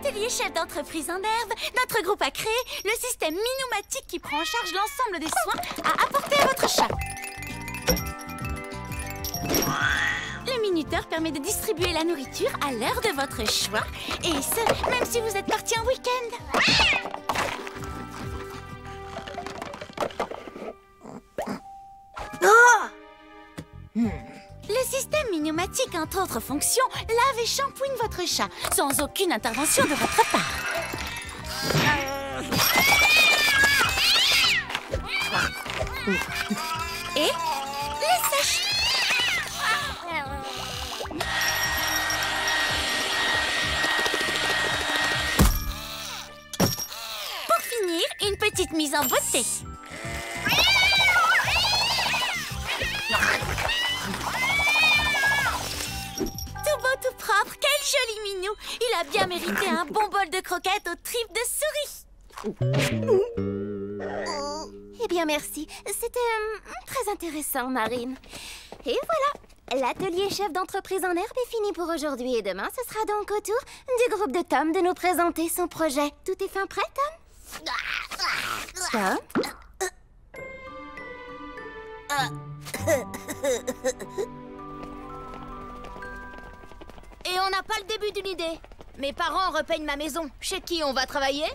l'atelier chef d'entreprise en herbe, notre groupe a créé le système Minoumatique qui prend en charge l'ensemble des soins à apporter à votre chat. Le minuteur permet de distribuer la nourriture à l'heure de votre choix, et ce, même si vous êtes parti en week-end. Le système Minoumatique, entre autres fonctions, lave et shampooine votre chat, sans aucune intervention de votre part. Et les sèche. Pour finir, une petite mise en beauté. Tout propre, quel joli minou! Il a bien mérité un bon bol de croquettes aux tripes de souris. Eh bien, merci. C'était très intéressant, Marine. Et voilà, l'atelier chef d'entreprise en herbe est fini pour aujourd'hui. Et demain, ce sera donc au tour du groupe de Tom de nous présenter son projet. Tout est fin prêt, Tom? Et on n'a pas le début d'une idée. Mes parents repeignent ma maison. Chez qui on va travailler?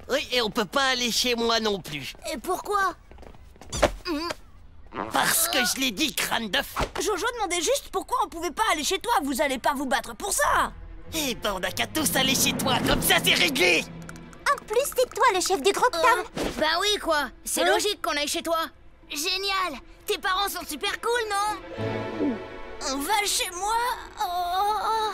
Oui, et on peut pas aller chez moi non plus. Et pourquoi? Parce que je l'ai dit, crâne d'œuf. Jojo demandait juste pourquoi on pouvait pas aller chez toi. Vous allez pas vous battre pour ça. Eh ben, on n'a qu'à tous aller chez toi, comme ça c'est réglé. En plus, c'est toi le chef du groupe, Tom. Bah oui, quoi. C'est logique qu'on aille chez toi. Génial. Tes parents sont super cool, non? On va chez moi. Oh.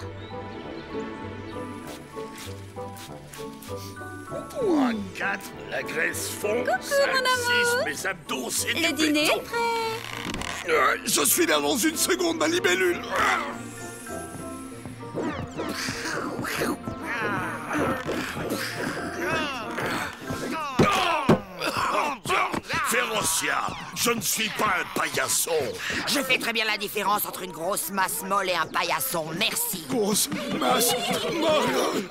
3, 4, la graisse fond. 5, 6, mes abdos, c'est du Le dîner béton. est prêt. Je suis là dans une seconde, ma libellule. Férocia, je ne suis pas un paillasson. Je fais très bien la différence entre une grosse masse molle et un paillasson, merci. Grosse masse molle.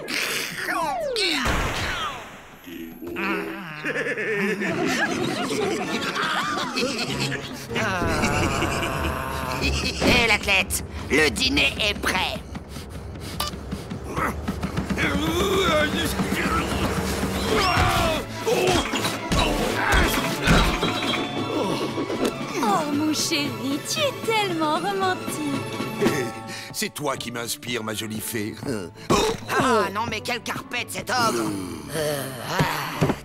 Hé l'athlète, le dîner est prêt. Oh, mon chéri, tu es tellement romantique. C'est toi qui m'inspire, ma jolie fée. Ah non mais quelle carpette cet ogre.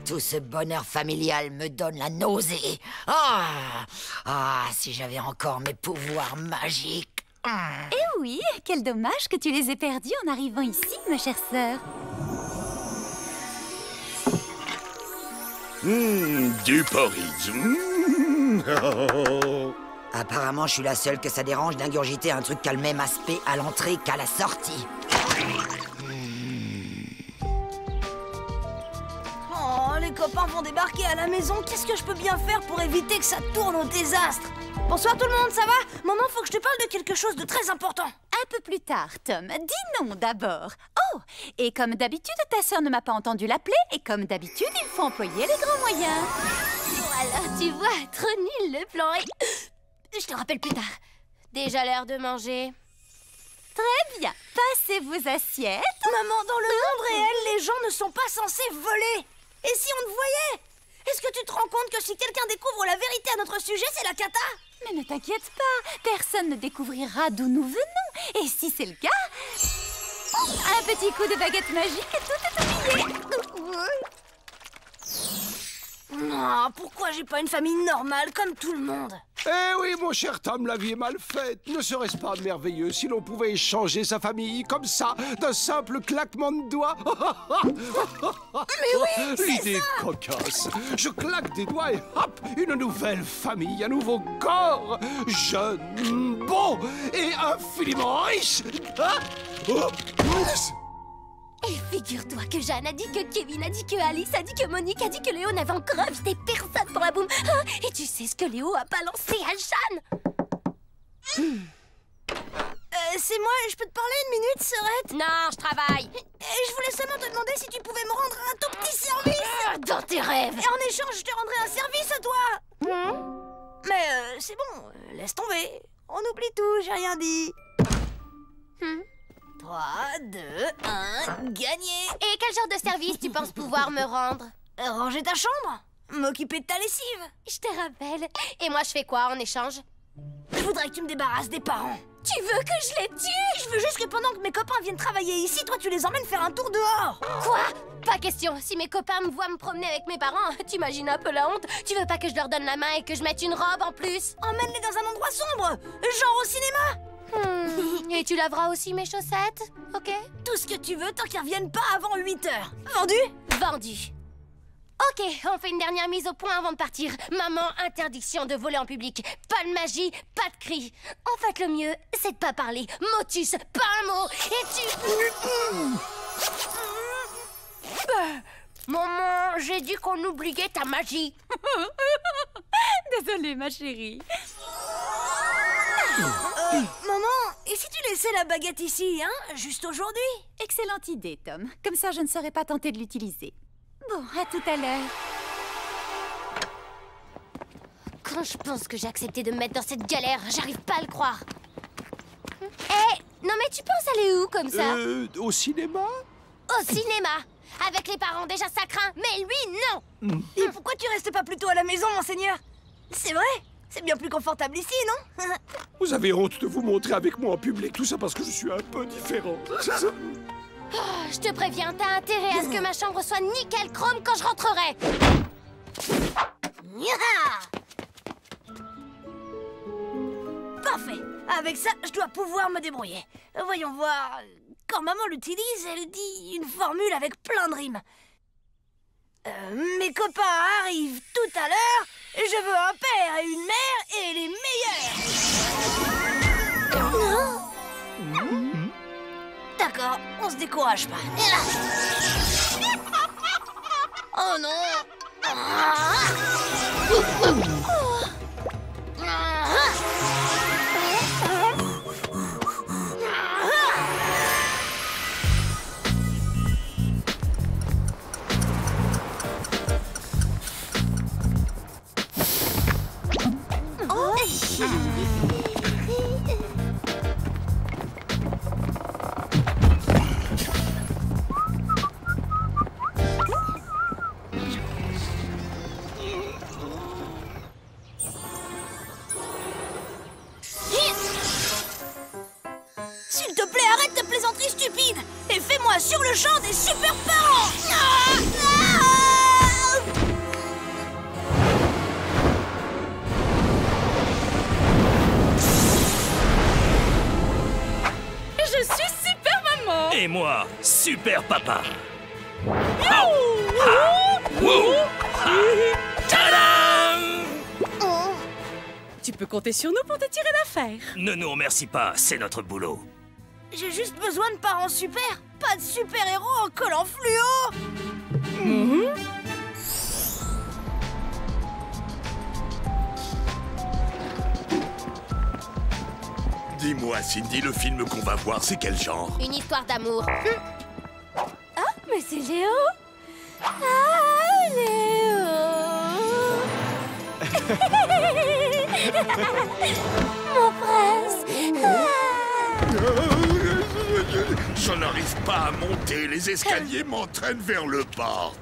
Tout ce bonheur familial me donne la nausée. Si j'avais encore mes pouvoirs magiques. Eh oui, quel dommage que tu les aies perdus en arrivant ici, ma chère sœur. Du porridge. Apparemment, je suis la seule que ça dérange d'ingurgiter un truc qui a le même aspect à l'entrée qu'à la sortie. Oh, les copains vont débarquer à la maison. Qu'est-ce que je peux bien faire pour éviter que ça tourne au désastre? Bonsoir tout le monde, ça va? Maman, faut que je te parle de quelque chose de très important. Un peu plus tard, Tom. Dis non d'abord. Oh, et comme d'habitude, ta sœur ne m'a pas entendu l'appeler, et comme d'habitude, il faut employer les grands moyens. Voilà, tu vois, trop nul le plan. Je te rappelle plus tard. Déjà l'heure de manger. Très bien. Passez vos assiettes. Maman, dans le monde réel, les gens ne sont pas censés voler. Et si on te voyait? Est-ce que tu te rends compte que si quelqu'un découvre la vérité à notre sujet, c'est la cata? Mais ne t'inquiète pas, personne ne découvrira d'où nous venons. Et si c'est le cas, un petit coup de baguette magique et tout est oublié. Non, pourquoi j'ai pas une famille normale comme tout le monde? Eh oui, mon cher Tom, la vie est mal faite. Ne serait-ce pas merveilleux si l'on pouvait échanger sa famille comme ça, d'un simple claquement de doigts? Mais oui, c'est L'idée est cocasse. Je claque des doigts et hop, une nouvelle famille, un nouveau corps, jeune, beau et infiniment riche. Et figure-toi que Jeanne a dit que Kevin a dit que Alice a dit que Monique a dit que Léo n'avait encore invité personne pour la boum. Et tu sais ce que Léo a balancé à Jeanne? c'est moi, je peux te parler une minute, Serette? Non, je travaille. Et je voulais seulement te demander si tu pouvais me rendre un tout petit service. Dans tes rêves. Et en échange, je te rendrai un service à toi. Mais c'est bon, laisse tomber. On oublie tout, j'ai rien dit. 3, 2, 1, gagné. Et quel genre de service tu penses pouvoir me rendre? Ranger ta chambre, m'occuper de ta lessive. Je te rappelle. Et moi, je fais quoi en échange? Je voudrais que tu me débarrasses des parents. Tu veux que je les tue? Je veux juste que pendant que mes copains viennent travailler ici, toi tu les emmènes faire un tour dehors. Quoi? Pas question. Si mes copains me voient me promener avec mes parents, t'imagines un peu la honte? Tu veux pas que je leur donne la main et que je mette une robe en plus? Emmène-les dans un endroit sombre, genre au cinéma. Et tu laveras aussi mes chaussettes, ok? Tout ce que tu veux tant qu'ils reviennent pas avant 8 heures. Vendu? Vendu. Ok, on fait une dernière mise au point avant de partir. Maman, interdiction de voler en public. Pas de magie, pas de cris. En fait, le mieux, c'est de pas parler. Motus, pas un mot. Et tu... Maman, j'ai dit qu'on oubliait ta magie. Désolée, ma chérie. Maman, et si tu laissais la baguette ici, hein? Juste aujourd'hui? Excellente idée, Tom. Comme ça, je ne serais pas tentée de l'utiliser. Bon, à tout à l'heure. Quand je pense que j'ai accepté de me mettre dans cette galère, j'arrive pas à le croire. Non mais tu penses aller où comme ça? Au cinéma? Au cinéma. Avec les parents, déjà ça craint, mais lui, non. Et pourquoi tu restes pas plutôt à la maison, monseigneur? C'est vrai, c'est bien plus confortable ici, non? Vous avez honte de vous montrer avec moi en public, tout ça parce que je suis un peu différent. Oh, je te préviens, t'as intérêt à ce que ma chambre soit nickel chrome quand je rentrerai. Parfait. Avec ça, je dois pouvoir me débrouiller. Voyons voir. Quand maman l'utilise, elle dit une formule avec plein de rimes. Mes copains arrivent tout à l'heure. Je veux un père et une mère et les meilleurs. D'accord, on se décourage pas. Oh non. S'il te plaît, arrête tes plaisanteries stupides et fais-moi sur le champ des super parents. Je suis super maman. Et moi, super papa. Tadam! Tu peux compter sur nous pour te tirer d'affaire. Ne nous remercie pas, c'est notre boulot. J'ai juste besoin de parents super, pas de super-héros en collant fluo. Dis-moi, Cindy, le film qu'on va voir, c'est quel genre? Une histoire d'amour. Ah, mais c'est Léo. Ah, Léo. Mon prince. Je n'arrive pas à monter, les escaliers m'entraînent vers le bas.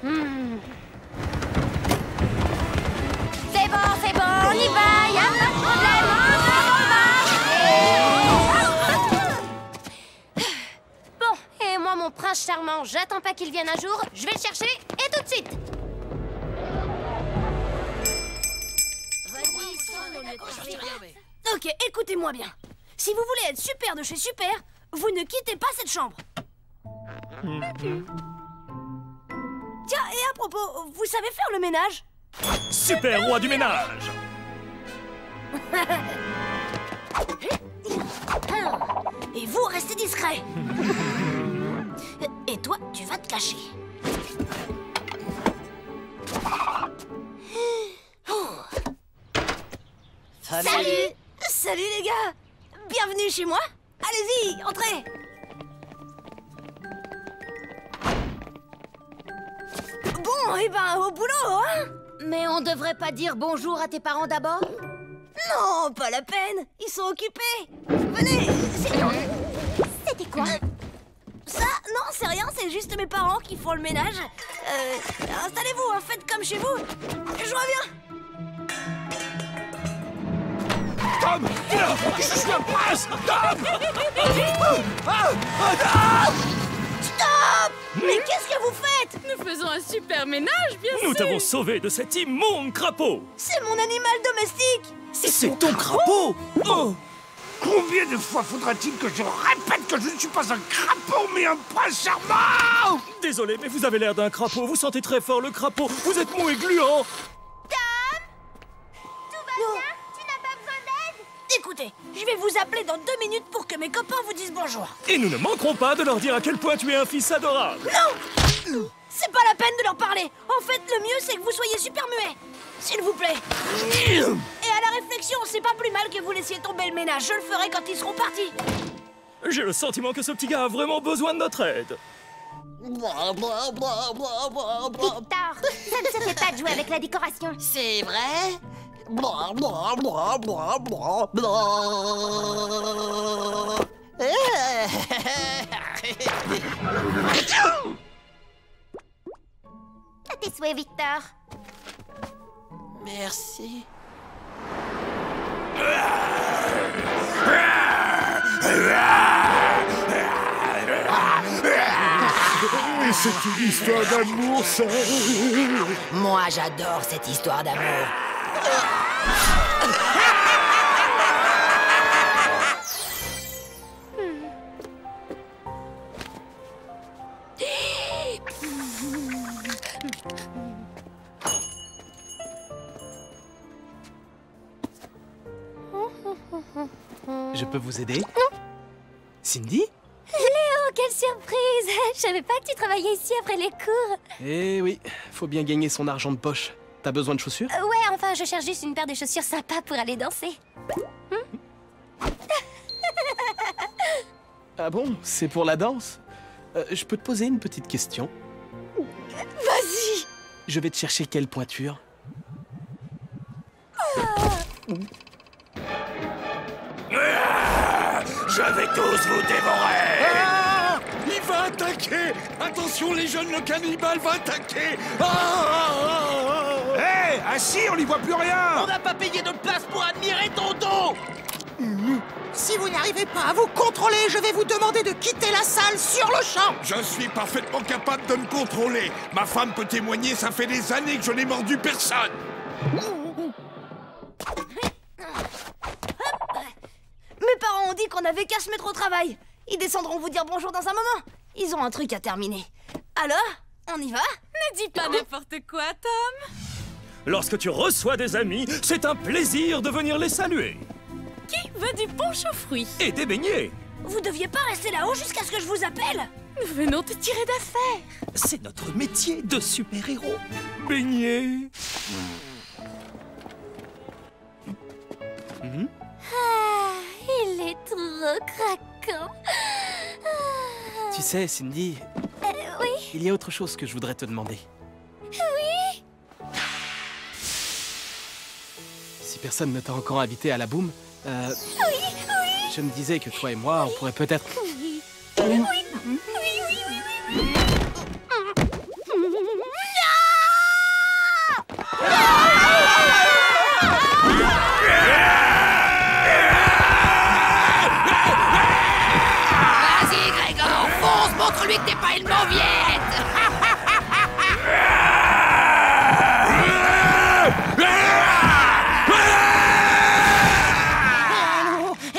C'est bon, on y va, y'a pas de problème, on va. Bon, et moi, mon prince charmant, j'attends pas qu'il vienne un jour, je vais le chercher, et tout de suite. Ok, écoutez-moi bien. Si vous voulez être super de chez Super, vous ne quittez pas cette chambre. Tiens, et à propos, vous savez faire le ménage? Super roi du ménage! Et vous, restez discret. Et toi, tu vas te cacher. Salut. Salut les gars. Bienvenue chez moi. Allez-y, entrez. Bon, et ben, au boulot, hein? Mais on devrait pas dire bonjour à tes parents d'abord? Non, pas la peine. Ils sont occupés. Venez, C'était quoi? ça, non, c'est rien, c'est juste mes parents qui font le ménage. Installez-vous, hein, faites comme chez vous. Je reviens. Tom, viens, je suis un prince. Tom. Stop! Mais qu'est-ce que vous faites? Nous faisons un super ménage, bien sûr. Nous t'avons sauvé de cet immonde crapaud. C'est mon animal domestique. C'est ton crapaud. Oh. Combien de fois faudra-t-il que je répète que je ne suis pas un crapaud, mais un prince charmant? Désolé, mais vous avez l'air d'un crapaud. Vous sentez très fort le crapaud. Vous êtes mou et gluant. Écoutez, je vais vous appeler dans 2 minutes pour que mes copains vous disent bonjour. Et nous ne manquerons pas de leur dire à quel point tu es un fils adorable. Non! C'est pas la peine de leur parler. En fait, le mieux, c'est que vous soyez super muets. S'il vous plaît. Et à la réflexion, c'est pas plus mal que vous laissiez tomber le ménage. Je le ferai quand ils seront partis. J'ai le sentiment que ce petit gars a vraiment besoin de notre aide. Victor, ça ne se fait pas de jouer avec la décoration. C'est vrai? À tes souhaits, Victor. Merci. Et c'est une histoire d'amour, ça. Moi, j'adore cette histoire d'amour. Je peux vous aider? Non. Cindy? Léo, quelle surprise! Je savais pas que tu travaillais ici après les cours. Eh oui, faut bien gagner son argent de poche. T'as besoin de chaussures? Ouais, enfin, je cherche juste une paire de chaussures sympas pour aller danser. Ah bon? C'est pour la danse? Je peux te poser une petite question? Vas-y. Je vais te chercher quelle pointure? Je vais tous vous dévorer. Ah, il va attaquer. Attention les jeunes, le cannibale va attaquer. Hé, assis, on n'y voit plus rien. On n'a pas payé de place pour admirer ton dos. Si vous n'arrivez pas à vous contrôler, je vais vous demander de quitter la salle sur le champ. Je suis parfaitement capable de me contrôler. Ma femme peut témoigner, ça fait des années que je n'ai mordu personne. Mes parents ont dit qu'on avait qu'à se mettre au travail. Ils descendront vous dire bonjour dans un moment. Ils ont un truc à terminer. Alors, on y va? Ne dis pas n'importe quoi, Tom. Lorsque tu reçois des amis, c'est un plaisir de venir les saluer. Qui veut du punch aux fruits? Et des beignets. Vous deviez pas rester là-haut jusqu'à ce que je vous appelle? Nous venons te tirer d'affaire. C'est notre métier de super-héros. Beignets. Ah, il est trop craquant. Tu sais, Cindy, Oui, il y a autre chose que je voudrais te demander. oui. Si personne ne t'a encore invité à la boum, je me disais que toi et moi, on pourrait peut-être... Vas-y, Grégor, fonce, montre-lui que t'es pas une mauviette.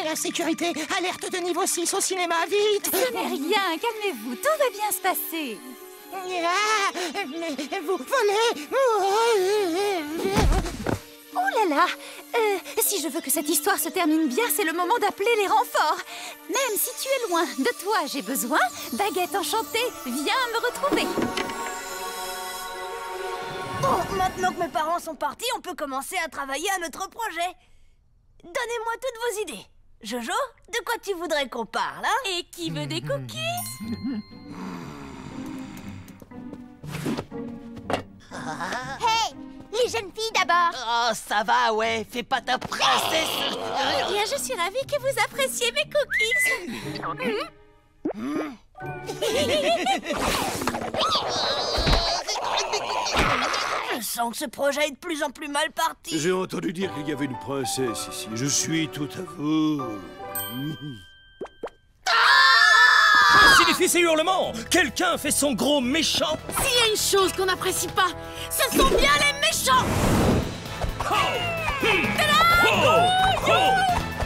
La sécurité, alerte de niveau 6 au cinéma, vite. Ce n'est rien, calmez-vous, tout va bien se passer. Mais vous volez. Oh là là, si je veux que cette histoire se termine bien, c'est le moment d'appeler les renforts. Même si tu es loin, de toi j'ai besoin. Baguette enchantée, viens me retrouver. Bon, maintenant que mes parents sont partis, on peut commencer à travailler à notre projet. Donnez-moi toutes vos idées. Jojo, de quoi tu voudrais qu'on parle, hein? Et qui veut des cookies? Hey, les jeunes filles d'abord. Oh, ça va, ouais. Fais pas ta princesse. Eh bien, je suis ravie que vous appréciez mes cookies. Je sens que ce projet est de plus en plus mal parti. J'ai entendu dire qu'il y avait une princesse ici. Je suis tout à vous. Signifie ces hurlements. Quelqu'un fait son gros méchant. S'il y a une chose qu'on n'apprécie pas, ce sont bien les méchants.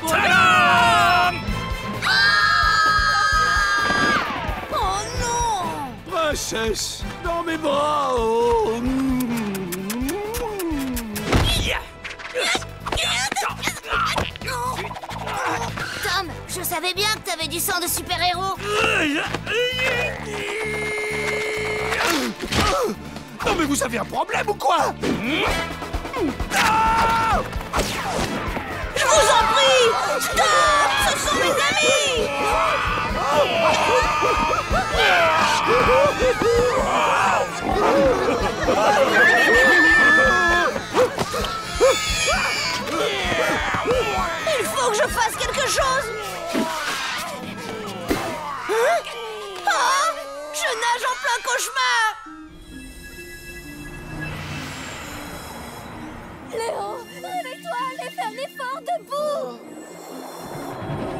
Tadam! Oh non! Princesse, dans mes bras. Oh. Tom, je savais bien que t'avais du sang de super-héros. Non mais vous avez un problème ou quoi? Je vous en prie! Stop! Ce sont mes amis! Il faut que je fasse quelque chose! Hein? Oh! Je nage en plein cauchemar! Léo, réveille-toi, allez faire l'effort debout.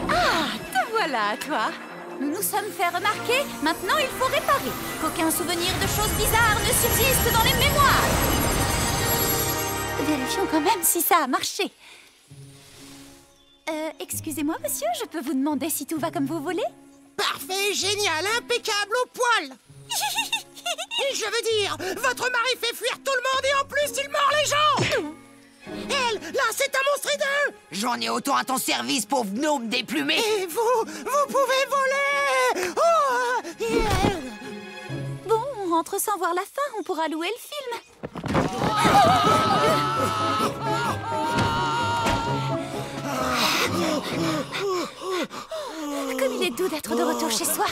Ah, te voilà, toi. Nous nous sommes fait remarquer, maintenant il faut réparer. Qu'aucun souvenir de choses bizarres ne subsiste dans les mémoires. Vérifions quand même si ça a marché. Excusez-moi, monsieur, je peux vous demander si tout va comme vous voulez? Parfait, génial, impeccable au poil. Je veux dire, votre mari fait fuir tout le monde et en plus il mord les gens. Elle, là, c'est un monstre hideux. J'en ai autant à ton service, pauvre gnome déplumé. Et vous pouvez voler. Oh, et elle... Bon, on rentre sans voir la fin, on pourra louer le film. Comme il est doux d'être de retour chez soi.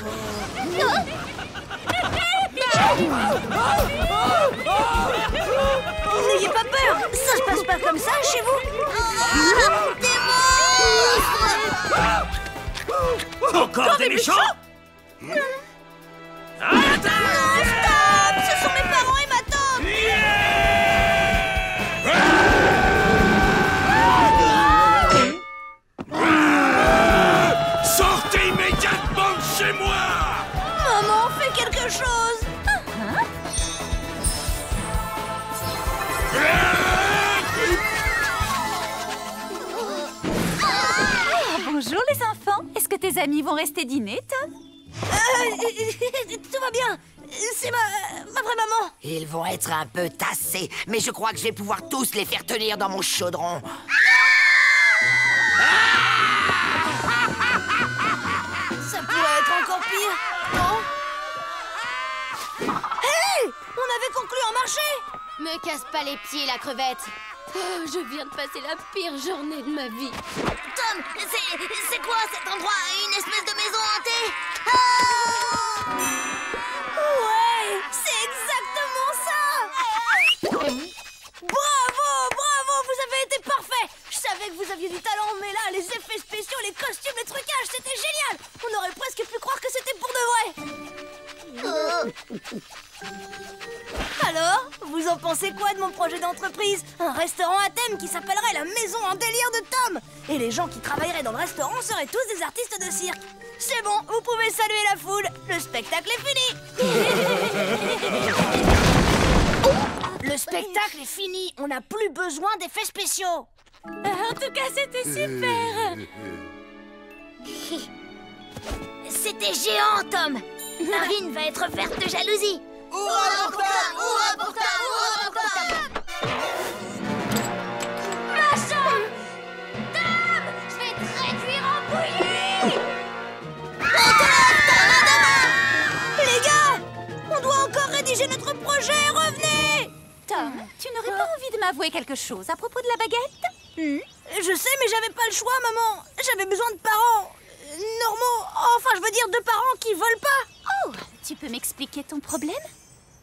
N'ayez pas peur! Ça se passe pas comme ça chez vous! Encore des méchants? Stop! Ce sont mes parents et ma tante! Sortez immédiatement de chez moi! Maman, fais quelque chose! Bonjour les enfants, est-ce que tes amis vont rester dîner, Tom? Tout va bien! C'est ma vraie maman! Ils vont être un peu tassés, mais je crois que je vais pouvoir tous les faire tenir dans mon chaudron. Ça pourrait être encore pire, non? Hey! On avait conclu en marché! Me casse pas les pieds, la crevette. Oh, je viens de passer la pire journée de ma vie. Tom, c'est quoi cet endroit? Une espèce de maison hantée? Ouais, c'est exactement ça! Bravo, bravo, vous avez été parfait! Je savais que vous aviez du talent, mais là, les effets spéciaux, les costumes, les trucages, c'était génial! On aurait presque pu croire que c'était pour de vrai! Alors, vous en pensez quoi de mon projet d'entreprise? Un restaurant à thème qui s'appellerait la Maison en délire de Tom! Et les gens qui travailleraient dans le restaurant seraient tous des artistes de cirque! C'est bon, vous pouvez saluer la foule! Le spectacle est fini! Le spectacle est fini! On n'a plus besoin d'effets spéciaux! En tout cas, c'était super. C'était géant, Tom. Marine va être verte de jalousie. Hurrah pour Tom! Hurrah pour Tom! Hurrah pour Tom! Machin! Tom! Je vais te réduire en bouillie! Les gars! On doit encore rédiger notre projet! Revenez! Tom, tu n'aurais pas envie de m'avouer quelque chose à propos de la baguette? Je sais, mais j'avais pas le choix, maman. J'avais besoin de parents normaux. Enfin, je veux dire de parents qui volent pas. Oh, tu peux m'expliquer ton problème?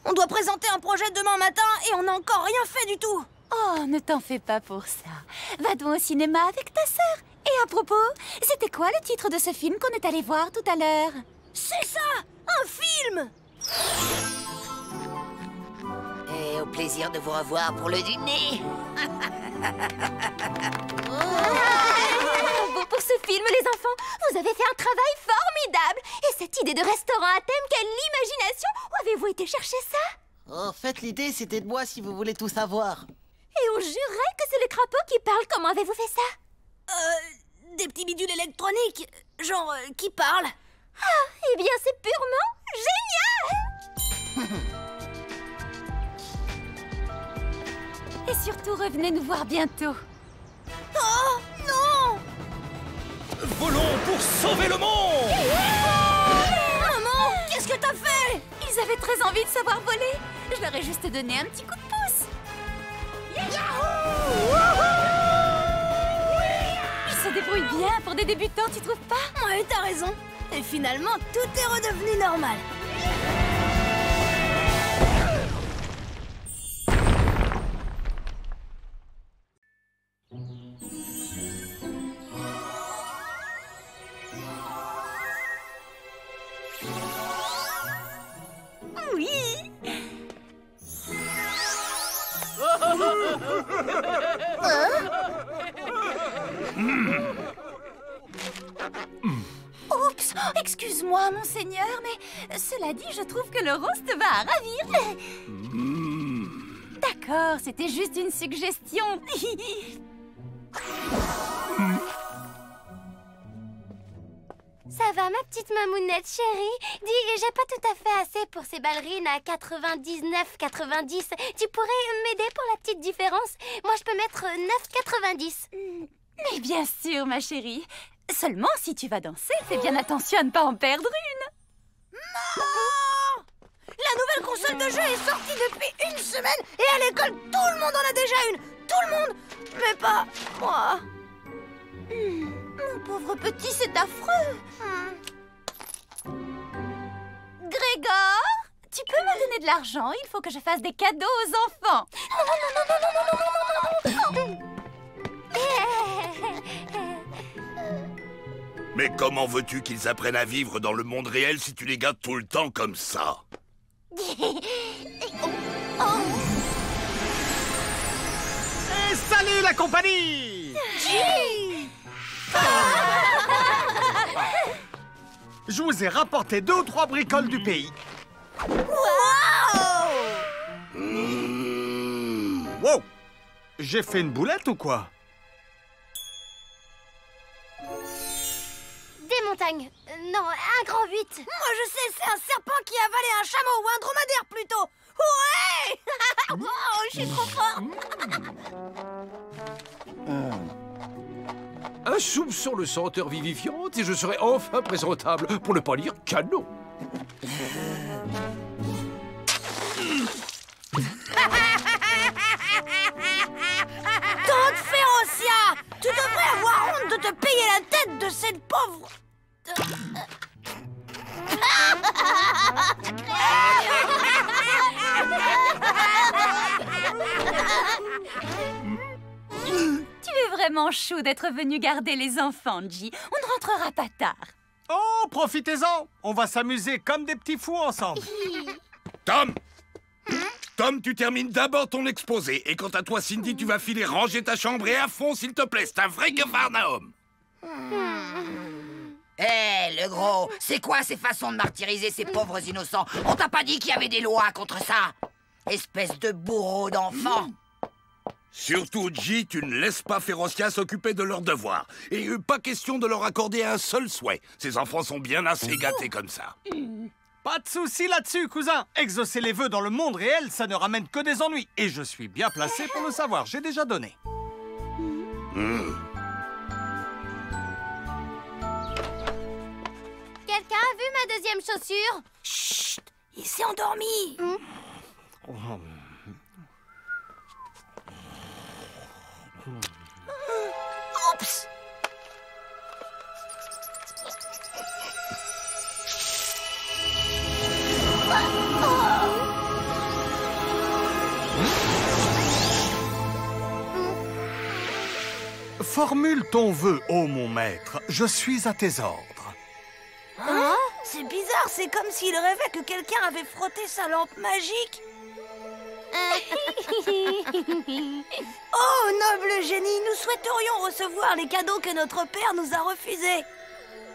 On doit présenter un projet demain matin et on n'a encore rien fait du tout. Oh, ne t'en fais pas pour ça. Va donc au cinéma avec ta sœur. Et à propos, c'était quoi le titre de ce film qu'on est allé voir tout à l'heure? C'est ça, un film. Et au plaisir de vous revoir pour le dîner. Bravo pour ce film, les enfants. Vous avez fait un travail formidable. Et cette idée de restaurant à thème, quelle imagination! Où avez-vous été chercher ça? En fait, l'idée, c'était de moi si vous voulez tout savoir. Et on jurait que c'est le crapaud qui parle. Comment avez-vous fait ça? Des petits bidules électroniques, genre qui parlent. Ah, eh bien, c'est purement génial! Et surtout, revenez nous voir bientôt. Oh, non! Volons pour sauver le monde! Maman, qu'est-ce que t'as fait? Ils avaient très envie de savoir voler. Je leur ai juste donné un petit coup de pouce. Ils se débrouillent bien pour des débutants, tu trouves pas? Ouais, t'as raison. Et finalement, tout est redevenu normal. Oui. Oups, excuse-moi, monseigneur, mais cela dit, je trouve que le roast va ravir. D'accord, c'était juste une suggestion. Ça va, ma petite mamounette chérie? Dis, j'ai pas tout à fait assez pour ces ballerines à 99,90. Tu pourrais m'aider pour la petite différence? Moi, je peux mettre 9,90. Mais bien sûr, ma chérie. Seulement, si tu vas danser, fais bien attention à ne pas en perdre une. Non! La nouvelle console de jeu est sortie depuis une semaine et à l'école, tout le monde en a déjà une. Tout le monde, mais pas moi. Mon pauvre petit, c'est affreux. Grégor, tu peux me donner de l'argent? Il faut que je fasse des cadeaux aux enfants. Mais comment veux-tu qu'ils apprennent à vivre dans le monde réel si tu les gardes tout le temps comme ça? Et salut la compagnie! Je vous ai rapporté 2 ou 3 bricoles du pays. Wow! J'ai fait une boulette ou quoi? Des montagnes. Non, un grand 8. Moi, je sais, c'est un serpent qui a avalé un chameau ou un dromadaire plutôt. Ouais! Oh, je suis trop fort. Un soupçon le senteur vivifiante et je serai enfin présentable, pour ne pas dire canon. Tante Férocia, tu devrais avoir honte de te payer la tête de cette pauvre... Tu es vraiment chou d'être venu garder les enfants, J. On ne rentrera pas tard. Oh, profitez-en! On va s'amuser comme des petits fous ensemble. Tom! Tom, tu termines d'abord ton exposé. Et quant à toi, Cindy, tu vas filer ranger ta chambre et à fond, s'il te plaît. C'est un vrai Capharnaüm. Hé, le gros, c'est quoi ces façons de martyriser ces pauvres innocents? On t'a pas dit qu'il y avait des lois contre ça? Espèce de bourreau d'enfant. Surtout, J, tu ne laisses pas Férocia s'occuper de leurs devoirs. Et pas question de leur accorder un seul souhait. Ces enfants sont bien assez gâtés comme ça. Pas de souci là-dessus, cousin. Exaucer les vœux dans le monde réel, ça ne ramène que des ennuis. Et je suis bien placé pour le savoir. J'ai déjà donné. Quelqu'un a vu ma deuxième chaussure? Chut, il s'est endormi. Formule ton vœu, ô mon maître. Je suis à tes ordres. Hein? C'est bizarre, c'est comme s'il rêvait que quelqu'un avait frotté sa lampe magique. Oh, noble génie, nous souhaiterions recevoir les cadeaux que notre père nous a refusés.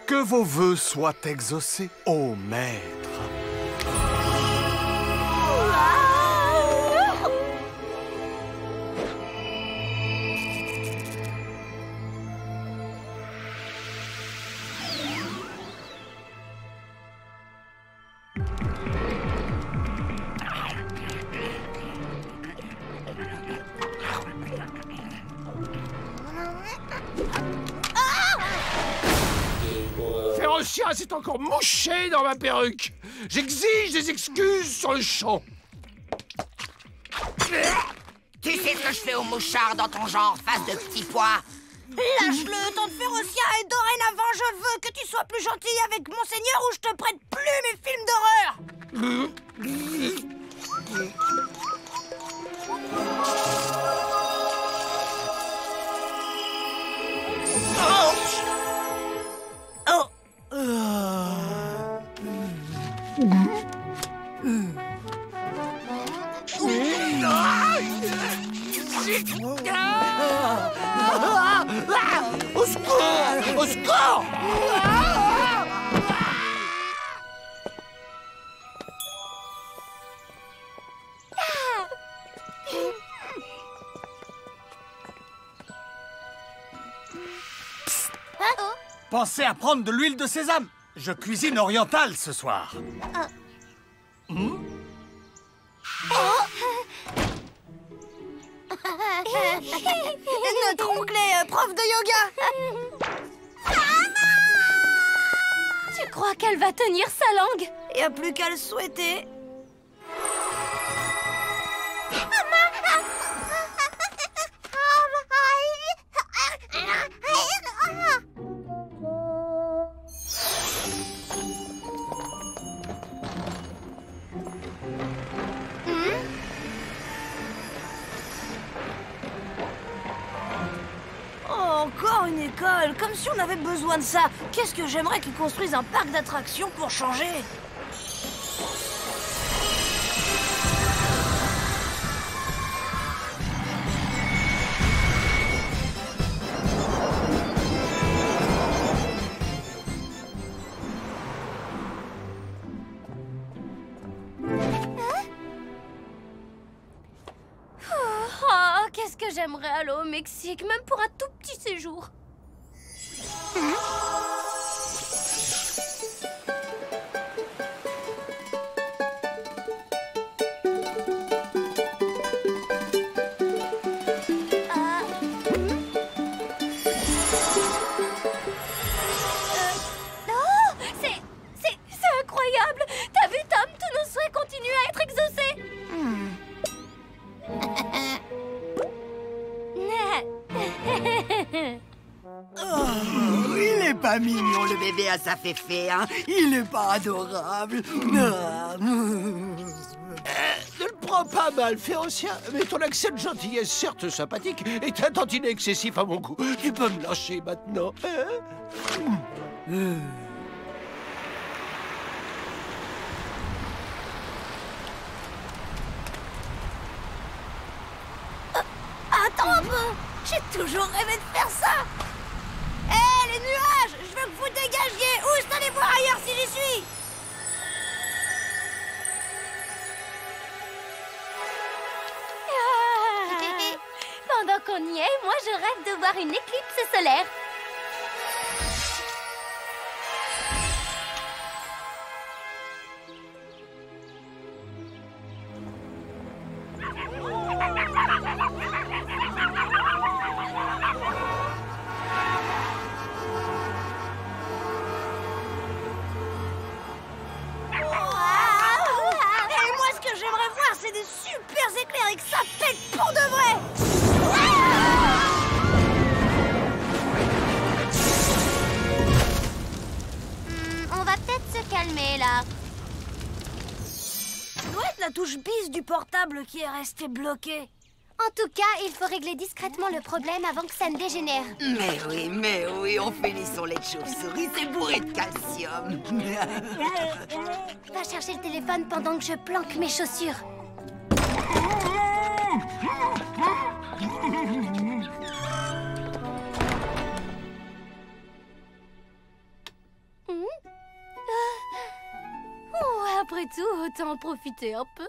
Que vos vœux soient exaucés, ô maître. Férocia s'est encore mouché dans ma perruque. J'exige des excuses sur le champ. Tu sais ce que je fais aux mouchards dans ton genre, face de petits pois? Lâche-le, tante Férocia, et dorénavant, je veux que tu sois plus gentil avec Monseigneur ou je te prête plus mes films d'horreur. Au secours! Au secours! Pensez à prendre de l'huile de sésame. Je cuisine orientale ce soir. Notre oncle est prof de yoga. Tu crois qu'elle va tenir sa langue? Il n'y a plus qu'à le souhaiter. Encore une école, comme si on avait besoin de ça. Qu'est-ce que j'aimerais qu'ils construisent un parc d'attractions pour changer. Oh, qu'est-ce que j'aimerais aller au Mexique, même pour un tout petit séjour. C'est incroyable. T'as vu, Tom, tous nos souhaits continuent à être exaucés. Oh, il est pas mignon le bébé à sa féfé, hein? Il est pas adorable. Ne le prends pas mal, Férocia, mais ton accès de gentillesse, certes sympathique, est un tantinet excessif à mon goût. Tu peux me lâcher maintenant, hein? Attends un peu. J'ai toujours rêvé de faire ça. Hé, les nuages, je veux que vous dégagiez. Où allez voir ailleurs si j'y suis. Pendant qu'on y est, moi je rêve de voir une éclipse solaire. C'est des super éclairs et que ça pète pour de vrai. On va peut-être se calmer là. Ça doit être la touche bis du portable qui est restée bloquée. En tout cas, il faut régler discrètement le problème avant que ça ne dégénère. Mais oui, on finit son lait de chauve-souris, c'est bourré de calcium. Va chercher le téléphone pendant que je planque mes chaussures. Après tout, autant en profiter un peu.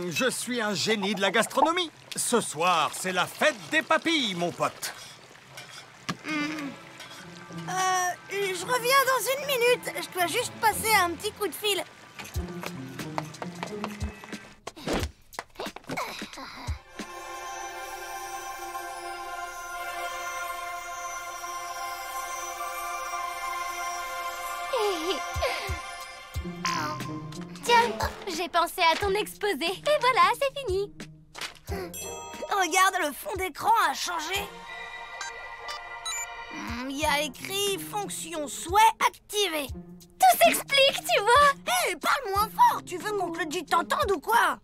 Je suis un génie de la gastronomie. Ce soir, c'est la fête des papilles, mon pote. Je reviens dans une minute. Je dois juste passer un petit coup de fil. Tiens, j'ai pensé à ton exposé. Et voilà, c'est fini. Regarde, le fond d'écran a changé. Il y a écrit fonction souhait activée. Tout s'explique, tu vois. Hé, parle moins fort. Tu veux qu'on Claudie t'entende ou quoi?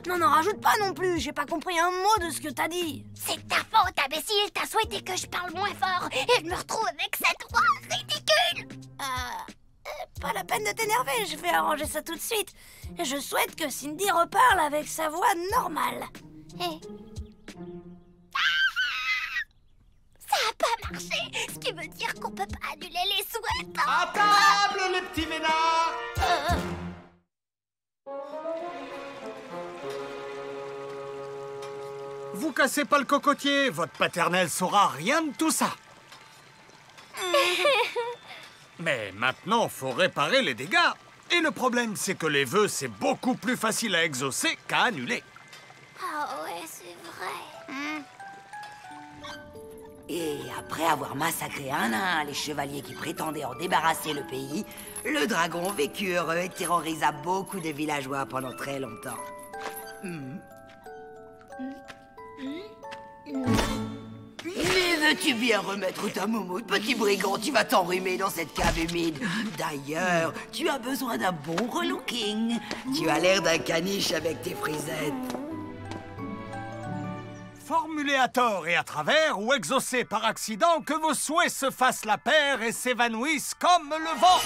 N'en rajoute pas non plus. J'ai pas compris un mot de ce que t'as dit. C'est ta faute, imbécile. T'as souhaité que je parle moins fort. Et je me retrouve avec cette voix ridicule. Pas la peine de t'énerver. Je vais arranger ça tout de suite. Je souhaite que Cindy reparle avec sa voix normale. Ça a pas marché. Ce qui veut dire qu'on peut pas annuler les souhaits. À table, les petits vénards. Vous cassez pas le cocotier, votre paternelle saura rien de tout ça. Mais maintenant, faut réparer les dégâts. Et le problème, c'est que les vœux, c'est beaucoup plus facile à exaucer qu'à annuler. Ah ouais, c'est vrai. Et après avoir massacré un à un les chevaliers qui prétendaient en débarrasser le pays, le dragon vécut heureux et terrorisa beaucoup de villageois pendant très longtemps. Mais veux-tu bien remettre ta moumoute, petit brigand? Tu vas t'enrhumer dans cette cave humide. D'ailleurs, tu as besoin d'un bon relooking. Tu as l'air d'un caniche avec tes frisettes. Formulez à tort et à travers ou exaucez par accident que vos souhaits se fassent la paire et s'évanouissent comme le vent.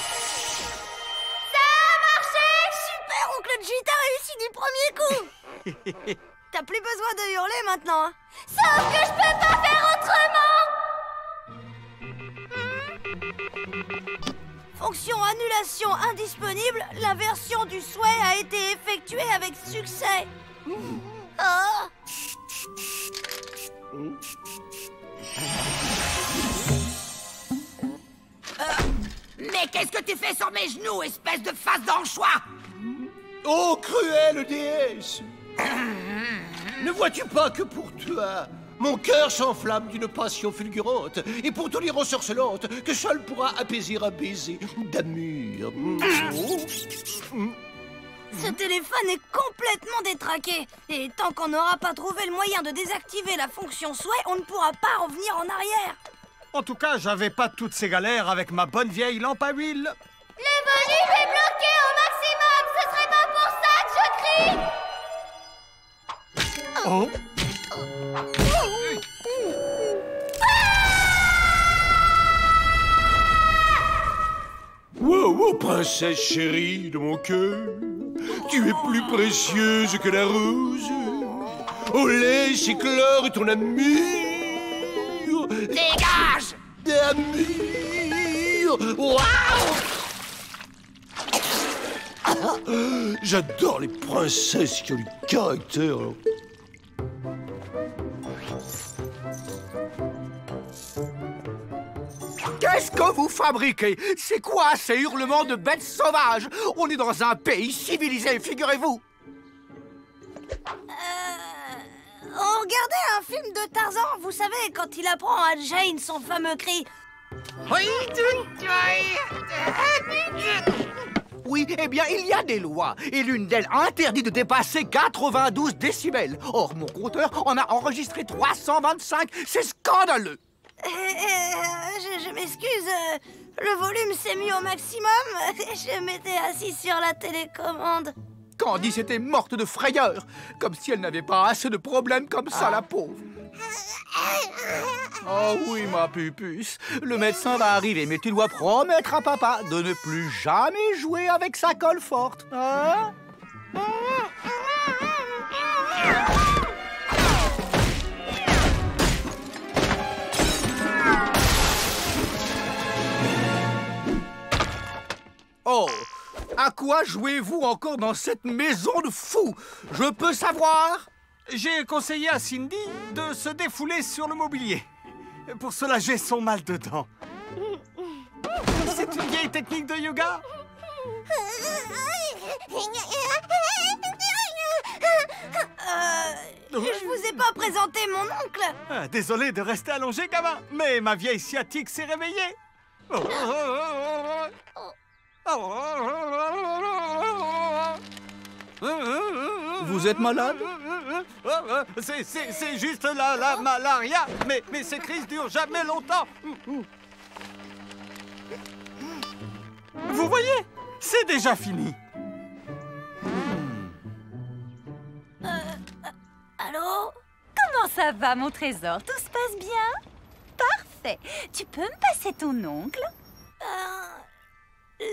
Ça a marché! Super, oncle G, t'as réussi du premier coup. T'as plus besoin de hurler maintenant, hein. Sauf que je peux pas faire autrement. Fonction annulation indisponible. L'inversion du souhait a été effectuée avec succès. Mais qu'est-ce que tu fais sur mes genoux, espèce de face d'anchois? Oh, cruelle déesse! Ne vois-tu pas que pour toi, mon cœur s'enflamme d'une passion fulgurante et pour ton ire ensorcelante que seul pourra apaiser un baiser d'amour. Ce téléphone est complètement détraqué. Et tant qu'on n'aura pas trouvé le moyen de désactiver la fonction souhait, on ne pourra pas revenir en arrière. En tout cas, j'avais pas toutes ces galères avec ma bonne vieille lampe à huile. Le volume est bloqué au maximum. Ce serait pas pour ça que je crie. Oh. Wow, princesse chérie de mon cœur, tu es plus précieuse que la rose. Oh, laisse éclore ton amour. Dégage! D'amour. Waouh! J'adore les princesses qui ont du caractère. Qu'est-ce que vous fabriquez? C'est quoi ces hurlements de bêtes sauvages? On est dans un pays civilisé, figurez-vous. On regardait un film de Tarzan, vous savez, quand il apprend à Jane son fameux cri. Oui, eh bien, il y a des lois, et l'une d'elles interdit de dépasser 92 décibels. Or, mon compteur en a enregistré 325, c'est scandaleux. Je m'excuse, le volume s'est mis au maximum. Je m'étais assis sur la télécommande. Candice était morte de frayeur, comme si elle n'avait pas assez de problèmes comme ça, la pauvre. Oh oui, ma pupuce, le médecin va arriver, mais tu dois promettre à papa de ne plus jamais jouer avec sa colle forte, hein? Oh, à quoi jouez-vous encore dans cette maison de fous? Je peux savoir? J'ai conseillé à Cindy de se défouler sur le mobilier pour soulager son mal de dents. C'est une vieille technique de yoga. Je vous ai pas présenté mon oncle. Désolé de rester allongé, gamin, mais ma vieille sciatique s'est réveillée. Vous êtes malade? C'est juste la malaria, mais ces crises durent jamais longtemps. Vous voyez, c'est déjà fini. Allô? Comment ça va, mon trésor? Tout se passe bien? Parfait. Tu peux me passer ton oncle?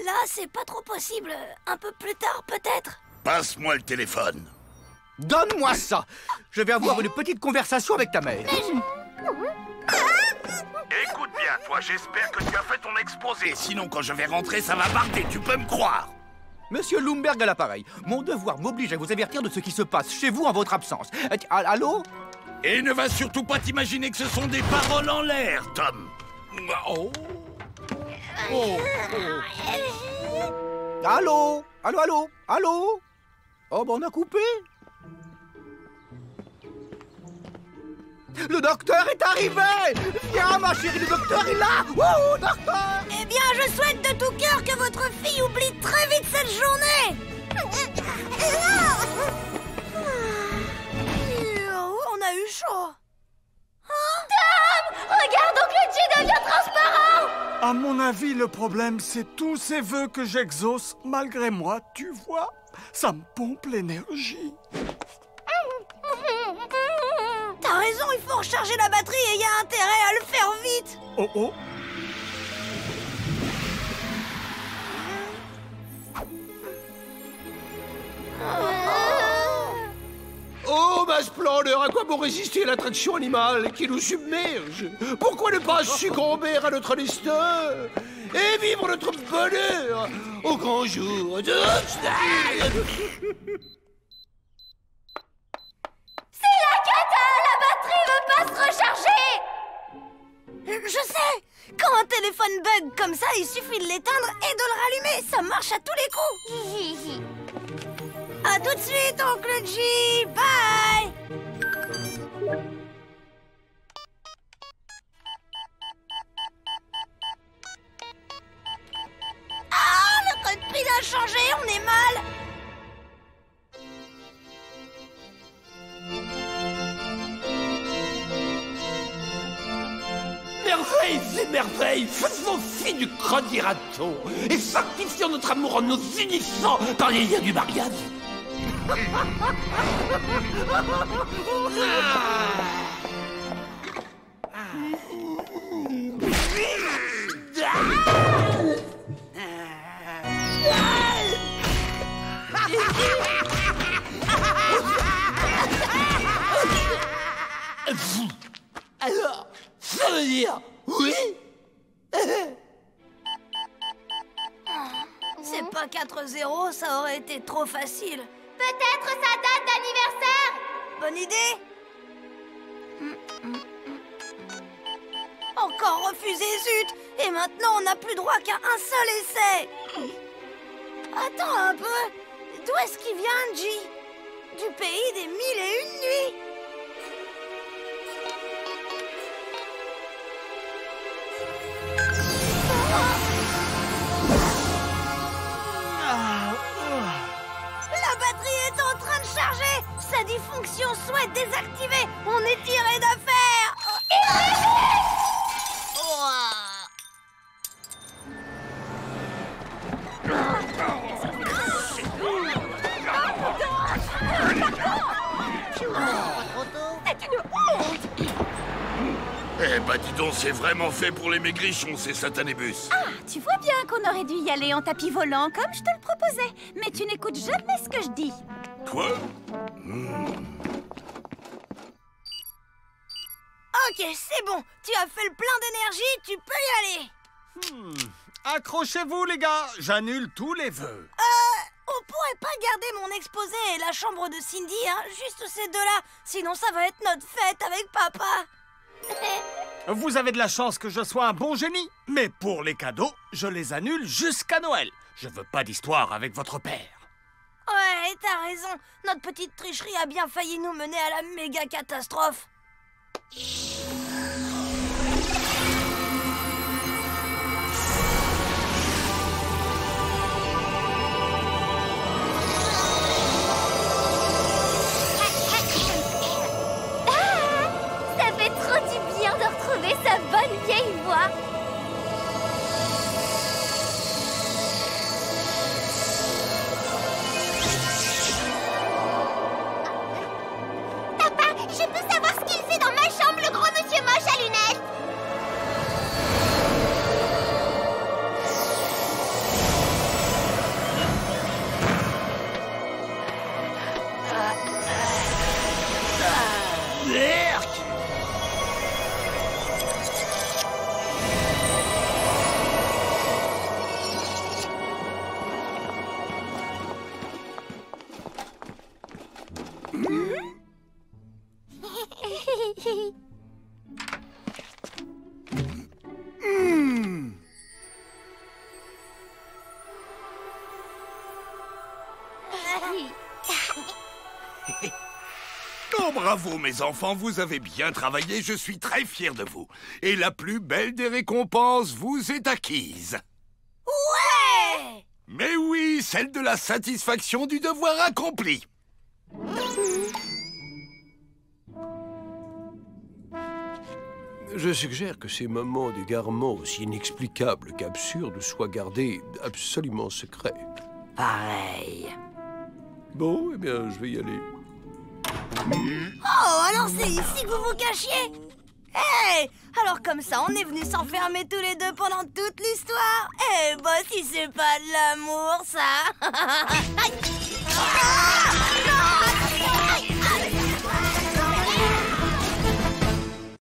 Là, c'est pas trop possible. Un peu plus tard, peut-être. Passe-moi le téléphone. Donne-moi ça. Je vais avoir une petite conversation avec ta mère. Écoute bien, toi, j'espère que tu as fait ton exposé. Sinon, quand je vais rentrer, ça va barder, tu peux me croire. Monsieur Lumberg à l'appareil. Mon devoir m'oblige à vous avertir de ce qui se passe chez vous en votre absence. Allô? Et ne va surtout pas t'imaginer que ce sont des paroles en l'air, Tom. Oh. Oh. Allô? Allô? Allô? Oh, ben on a coupé. Le docteur est arrivé! Viens, ma chérie, le docteur est là! Wouhou, docteur! Eh bien, je souhaite de tout cœur que votre fille oublie très vite cette journée! On a eu chaud! Tom! Regarde, Oncle G devient transparent! À mon avis, le problème, c'est tous ces vœux que j'exauce malgré moi, tu vois? Ça me pompe l'énergie. T'as raison, il faut recharger la batterie et il y a intérêt à le faire vite. Oh oh. Oh, ma splendeur, à quoi bon résister à l'attraction animale qui nous submerge? Pourquoi ne pas succomber à notre destin et vivre notre bonheur au grand jour? C'est la cata! La batterie veut pas se recharger! Je sais! Quand un téléphone bug comme ça, il suffit de l'éteindre et de le rallumer. Ça marche à tous les coups. À tout de suite, Oncle G. Bye! Ah, le code PIN a changé, on est mal. Merveilles et merveilles, faisons fi du credi râteau et sanctifions notre amour en nous unissant dans les liens du mariage. Alors, ça veut dire oui? C'est pas 4-0, ça aurait été trop facile. Peut-être sa date d'anniversaire? Bonne idée. Encore refusé, zut. Et maintenant, on n'a plus droit qu'à un seul essai. Attends un peu. D'où est-ce qu'il vient, G? Du pays des 1001 nuits. La batterie est en train de charger. Ça dit fonction souhaite désactivée. On est tiré d'affaire. Eh bah dis donc, c'est vraiment fait pour les maigrichons, ces satanés bus. Ah, tu vois bien qu'on aurait dû y aller en tapis volant, comme je te le proposais. Mais tu n'écoutes jamais ce que je dis. Quoi? Ok, c'est bon. Tu as fait le plein d'énergie, tu peux y aller. Accrochez-vous, les gars. J'annule tous les vœux. On pourrait pas garder mon exposé et la chambre de Cindy, hein? Juste ces deux-là. Sinon, ça va être notre fête avec papa. Vous avez de la chance que je sois un bon génie. Mais pour les cadeaux, je les annule jusqu'à Noël. Je veux pas d'histoire avec votre père. Ouais, t'as raison. Notre petite tricherie a bien failli nous mener à la méga catastrophe. Ça fait trop du bien de retrouver sa bonne vieille voix. Papa, je peux savoir ce qu'il fait dans ma chambre, le gros monsieur moche à lunettes? Oh, bravo, mes enfants, vous avez bien travaillé, je suis très fier de vous. Et la plus belle des récompenses vous est acquise. Ouais! Mais oui, celle de la satisfaction du devoir accompli. Je suggère que ces moments d'égarement aussi inexplicables qu'absurdes soient gardés absolument secrets. Pareil. Bon, eh bien, je vais y aller. Oh, alors c'est ici que vous vous cachiez? Hey! Alors comme ça, on est venus s'enfermer tous les deux pendant toute l'histoire? Eh bah si c'est pas de l'amour, ça! Aïe! Ah!